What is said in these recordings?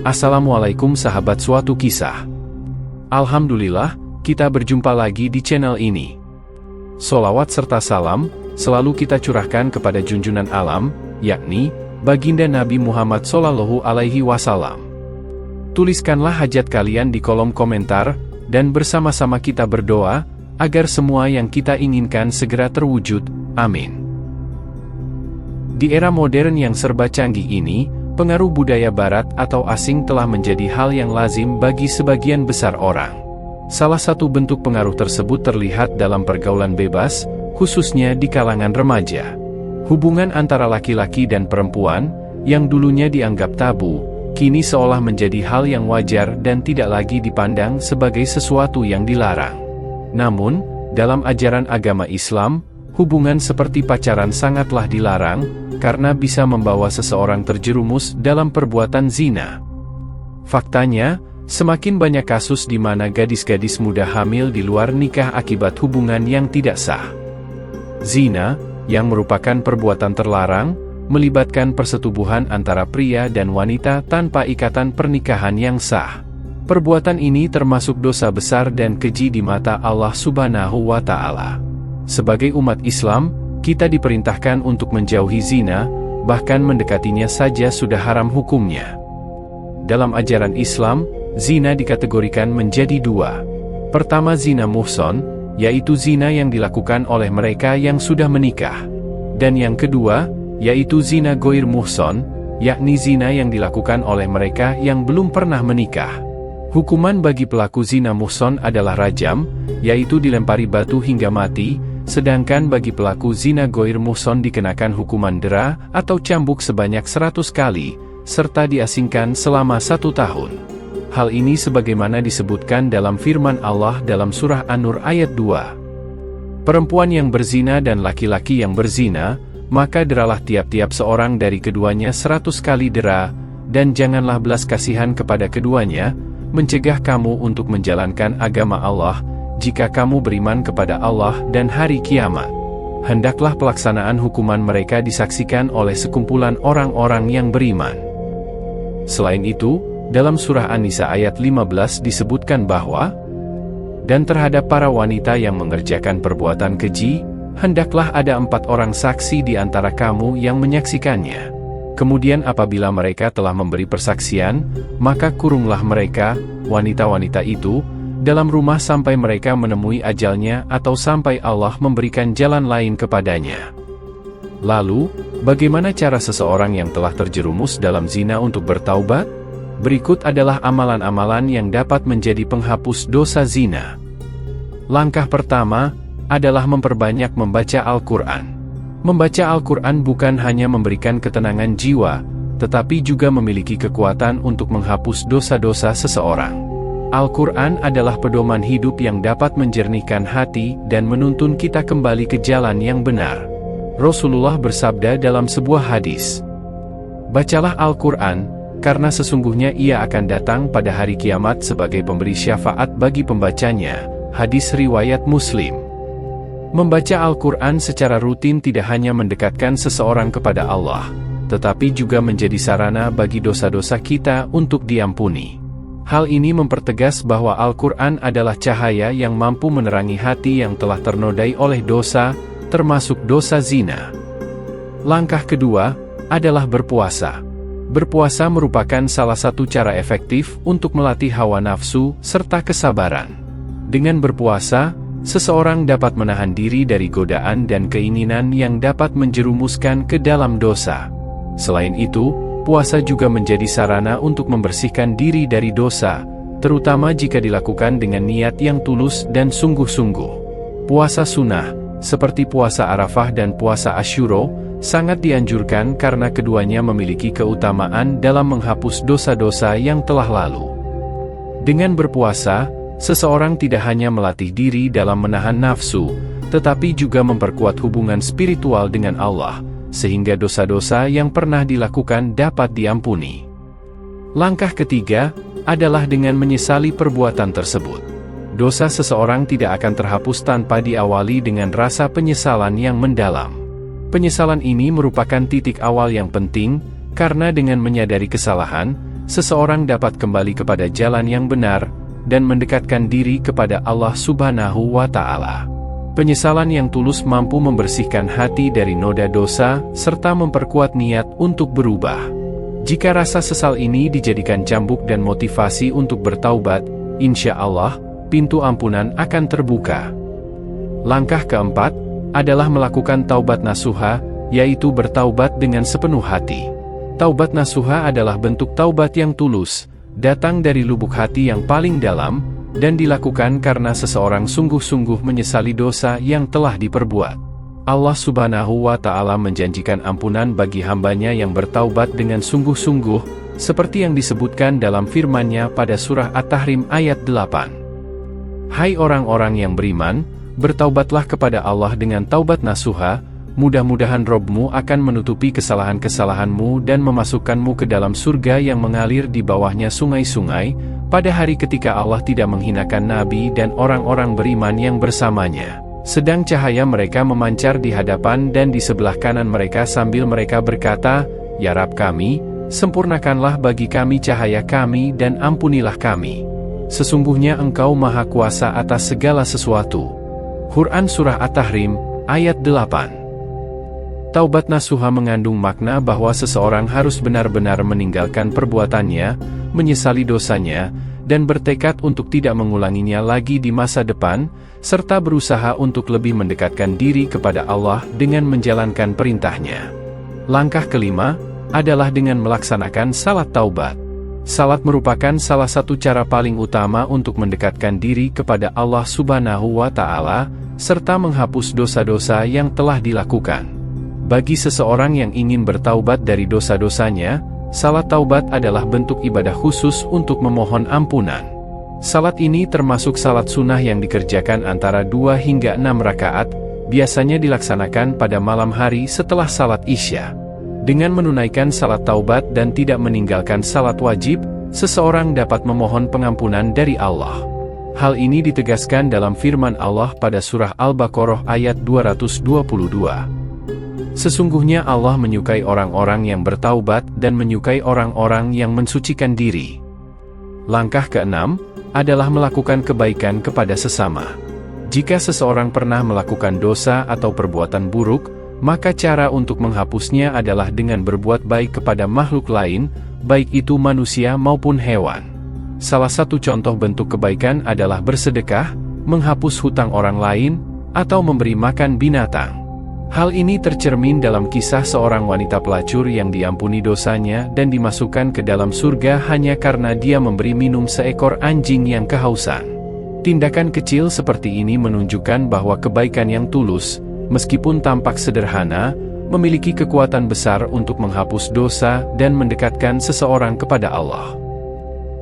Assalamualaikum sahabat suatu kisah. Alhamdulillah, kita berjumpa lagi di channel ini. Sholawat serta salam selalu kita curahkan kepada junjungan alam, yakni baginda Nabi Muhammad SAW. Tuliskanlah hajat kalian di kolom komentar, dan bersama-sama kita berdoa agar semua yang kita inginkan segera terwujud. Amin. Di era modern yang serba canggih ini, pengaruh budaya barat atau asing telah menjadi hal yang lazim bagi sebagian besar orang. Salah satu bentuk pengaruh tersebut terlihat dalam pergaulan bebas, khususnya di kalangan remaja. Hubungan antara laki-laki dan perempuan, yang dulunya dianggap tabu, kini seolah menjadi hal yang wajar dan tidak lagi dipandang sebagai sesuatu yang dilarang. Namun, dalam ajaran agama Islam, hubungan seperti pacaran sangatlah dilarang, karena bisa membawa seseorang terjerumus dalam perbuatan zina. Faktanya, semakin banyak kasus di mana gadis-gadis muda hamil di luar nikah akibat hubungan yang tidak sah. Zina, yang merupakan perbuatan terlarang, melibatkan persetubuhan antara pria dan wanita tanpa ikatan pernikahan yang sah. Perbuatan ini termasuk dosa besar dan keji di mata Allah Subhanahu wa Ta'ala. Sebagai umat Islam, kita diperintahkan untuk menjauhi zina, bahkan mendekatinya saja sudah haram hukumnya. Dalam ajaran Islam, zina dikategorikan menjadi dua. Pertama, zina muhson, yaitu zina yang dilakukan oleh mereka yang sudah menikah. Dan yang kedua, yaitu zina goir muhson, yakni zina yang dilakukan oleh mereka yang belum pernah menikah. Hukuman bagi pelaku zina muhson adalah rajam, yaitu dilempari batu hingga mati. Sedangkan bagi pelaku zina goir muhson dikenakan hukuman dera atau cambuk sebanyak 100 kali, serta diasingkan selama 1 tahun. Hal ini sebagaimana disebutkan dalam firman Allah dalam surah An-Nur ayat 2. Perempuan yang berzina dan laki-laki yang berzina, maka deralah tiap-tiap seorang dari keduanya 100 kali dera, dan janganlah belas kasihan kepada keduanya, mencegah kamu untuk menjalankan agama Allah, jika kamu beriman kepada Allah dan hari kiamat. Hendaklah pelaksanaan hukuman mereka disaksikan oleh sekumpulan orang-orang yang beriman. Selain itu, dalam surah An-Nisa ayat 15 disebutkan bahwa, dan terhadap para wanita yang mengerjakan perbuatan keji, hendaklah ada 4 orang saksi di antara kamu yang menyaksikannya. Kemudian apabila mereka telah memberi persaksian, maka kurunglah mereka, wanita-wanita itu, dalam rumah sampai mereka menemui ajalnya atau sampai Allah memberikan jalan lain kepadanya. Lalu, bagaimana cara seseorang yang telah terjerumus dalam zina untuk bertaubat? Berikut adalah amalan-amalan yang dapat menjadi penghapus dosa zina. Langkah pertama adalah memperbanyak membaca Al-Quran. Membaca Al-Quran bukan hanya memberikan ketenangan jiwa, tetapi juga memiliki kekuatan untuk menghapus dosa-dosa seseorang. Al-Quran adalah pedoman hidup yang dapat menjernihkan hati dan menuntun kita kembali ke jalan yang benar. Rasulullah bersabda dalam sebuah hadis, "Bacalah Al-Quran, karena sesungguhnya ia akan datang pada hari kiamat sebagai pemberi syafaat bagi pembacanya." Hadis riwayat Muslim. Membaca Al-Quran secara rutin tidak hanya mendekatkan seseorang kepada Allah, tetapi juga menjadi sarana bagi dosa-dosa kita untuk diampuni. Hal ini mempertegas bahwa Al-Quran adalah cahaya yang mampu menerangi hati yang telah ternodai oleh dosa, termasuk dosa zina. Langkah kedua adalah berpuasa. Berpuasa merupakan salah satu cara efektif untuk melatih hawa nafsu serta kesabaran. Dengan berpuasa, seseorang dapat menahan diri dari godaan dan keinginan yang dapat menjerumuskan ke dalam dosa. Selain itu, puasa juga menjadi sarana untuk membersihkan diri dari dosa, terutama jika dilakukan dengan niat yang tulus dan sungguh-sungguh. Puasa sunnah, seperti puasa Arafah dan puasa Asyura, sangat dianjurkan karena keduanya memiliki keutamaan dalam menghapus dosa-dosa yang telah lalu. Dengan berpuasa, seseorang tidak hanya melatih diri dalam menahan nafsu, tetapi juga memperkuat hubungan spiritual dengan Allah, sehingga dosa-dosa yang pernah dilakukan dapat diampuni. Langkah ketiga adalah dengan menyesali perbuatan tersebut. Dosa seseorang tidak akan terhapus tanpa diawali dengan rasa penyesalan yang mendalam. Penyesalan ini merupakan titik awal yang penting, karena dengan menyadari kesalahan, seseorang dapat kembali kepada jalan yang benar, dan mendekatkan diri kepada Allah Subhanahu wa Ta'ala. Penyesalan yang tulus mampu membersihkan hati dari noda dosa, serta memperkuat niat untuk berubah. Jika rasa sesal ini dijadikan cambuk dan motivasi untuk bertaubat, insya Allah, pintu ampunan akan terbuka. Langkah keempat adalah melakukan taubat nasuha, yaitu bertaubat dengan sepenuh hati. Taubat nasuha adalah bentuk taubat yang tulus, datang dari lubuk hati yang paling dalam, dan dilakukan karena seseorang sungguh-sungguh menyesali dosa yang telah diperbuat. Allah Subhanahu wa Ta'ala menjanjikan ampunan bagi hambanya yang bertaubat dengan sungguh-sungguh, seperti yang disebutkan dalam firman-Nya pada surah At-Tahrim ayat 8. Hai orang-orang yang beriman, bertaubatlah kepada Allah dengan taubat nasuha, mudah-mudahan Robmu akan menutupi kesalahan-kesalahanmu dan memasukkanmu ke dalam surga yang mengalir di bawahnya sungai-sungai, pada hari ketika Allah tidak menghinakan Nabi dan orang-orang beriman yang bersamanya. Sedang cahaya mereka memancar di hadapan dan di sebelah kanan mereka sambil mereka berkata, Ya Rabb kami, sempurnakanlah bagi kami cahaya kami dan ampunilah kami. Sesungguhnya Engkau Maha Kuasa atas segala sesuatu. Quran Surah At-Tahrim, ayat 8. Taubat nasuha mengandung makna bahwa seseorang harus benar-benar meninggalkan perbuatannya, menyesali dosanya, dan bertekad untuk tidak mengulanginya lagi di masa depan, serta berusaha untuk lebih mendekatkan diri kepada Allah dengan menjalankan perintahnya. Langkah kelima adalah dengan melaksanakan salat taubat. Salat merupakan salah satu cara paling utama untuk mendekatkan diri kepada Allah Subhanahu wa Ta'ala, serta menghapus dosa-dosa yang telah dilakukan. Bagi seseorang yang ingin bertaubat dari dosa-dosanya, salat taubat adalah bentuk ibadah khusus untuk memohon ampunan. Salat ini termasuk salat sunnah yang dikerjakan antara 2 hingga 6 rakaat, biasanya dilaksanakan pada malam hari setelah salat Isya. Dengan menunaikan salat taubat dan tidak meninggalkan salat wajib, seseorang dapat memohon pengampunan dari Allah. Hal ini ditegaskan dalam firman Allah pada surah Al-Baqarah ayat 222. Sesungguhnya Allah menyukai orang-orang yang bertaubat dan menyukai orang-orang yang mensucikan diri. Langkah keenam adalah melakukan kebaikan kepada sesama. Jika seseorang pernah melakukan dosa atau perbuatan buruk, maka cara untuk menghapusnya adalah dengan berbuat baik kepada makhluk lain, baik itu manusia maupun hewan. Salah satu contoh bentuk kebaikan adalah bersedekah, menghapus hutang orang lain, atau memberi makan binatang. Hal ini tercermin dalam kisah seorang wanita pelacur yang diampuni dosanya dan dimasukkan ke dalam surga hanya karena dia memberi minum seekor anjing yang kehausan. Tindakan kecil seperti ini menunjukkan bahwa kebaikan yang tulus, meskipun tampak sederhana, memiliki kekuatan besar untuk menghapus dosa dan mendekatkan seseorang kepada Allah.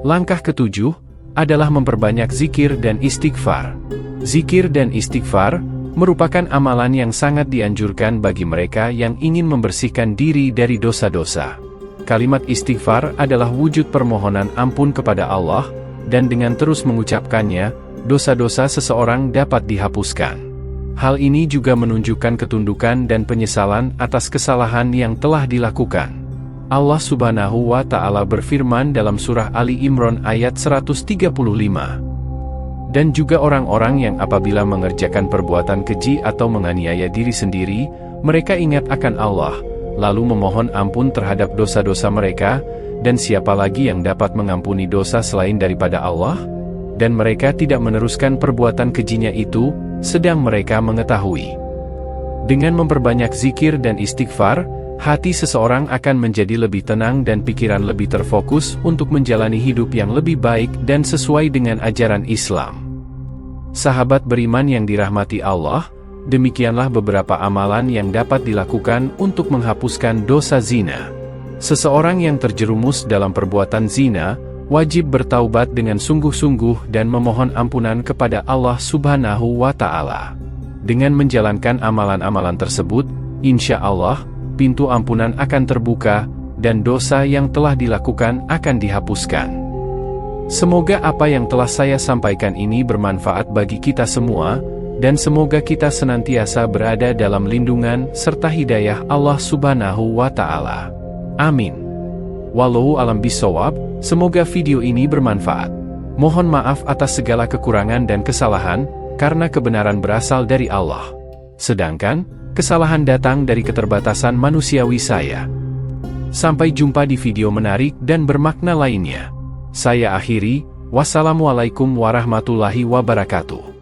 Langkah ketujuh adalah memperbanyak zikir dan istighfar. Zikir dan istighfar merupakan amalan yang sangat dianjurkan bagi mereka yang ingin membersihkan diri dari dosa-dosa. Kalimat istighfar adalah wujud permohonan ampun kepada Allah, dan dengan terus mengucapkannya, dosa-dosa seseorang dapat dihapuskan. Hal ini juga menunjukkan ketundukan dan penyesalan atas kesalahan yang telah dilakukan. Allah Subhanahu wa Ta'ala berfirman dalam surah Ali Imran ayat 135. Dan juga orang-orang yang apabila mengerjakan perbuatan keji atau menganiaya diri sendiri, mereka ingat akan Allah, lalu memohon ampun terhadap dosa-dosa mereka, dan siapa lagi yang dapat mengampuni dosa selain daripada Allah? Dan mereka tidak meneruskan perbuatan kejinya itu, sedang mereka mengetahui. Dengan memperbanyak zikir dan istighfar, hati seseorang akan menjadi lebih tenang dan pikiran lebih terfokus untuk menjalani hidup yang lebih baik dan sesuai dengan ajaran Islam. Sahabat beriman yang dirahmati Allah, demikianlah beberapa amalan yang dapat dilakukan untuk menghapuskan dosa zina. Seseorang yang terjerumus dalam perbuatan zina, wajib bertaubat dengan sungguh-sungguh dan memohon ampunan kepada Allah Subhanahu wa Ta'ala. Dengan menjalankan amalan-amalan tersebut, insya Allah, pintu ampunan akan terbuka, dan dosa yang telah dilakukan akan dihapuskan. Semoga apa yang telah saya sampaikan ini bermanfaat bagi kita semua, dan semoga kita senantiasa berada dalam lindungan serta hidayah Allah Subhanahu wa Ta'ala. Amin. Wallahu a'lam bishawab. Semoga video ini bermanfaat. Mohon maaf atas segala kekurangan dan kesalahan, karena kebenaran berasal dari Allah. Sedangkan, kesalahan datang dari keterbatasan manusiawi saya. Sampai jumpa di video menarik dan bermakna lainnya. Saya akhiri, wassalamualaikum warahmatullahi wabarakatuh.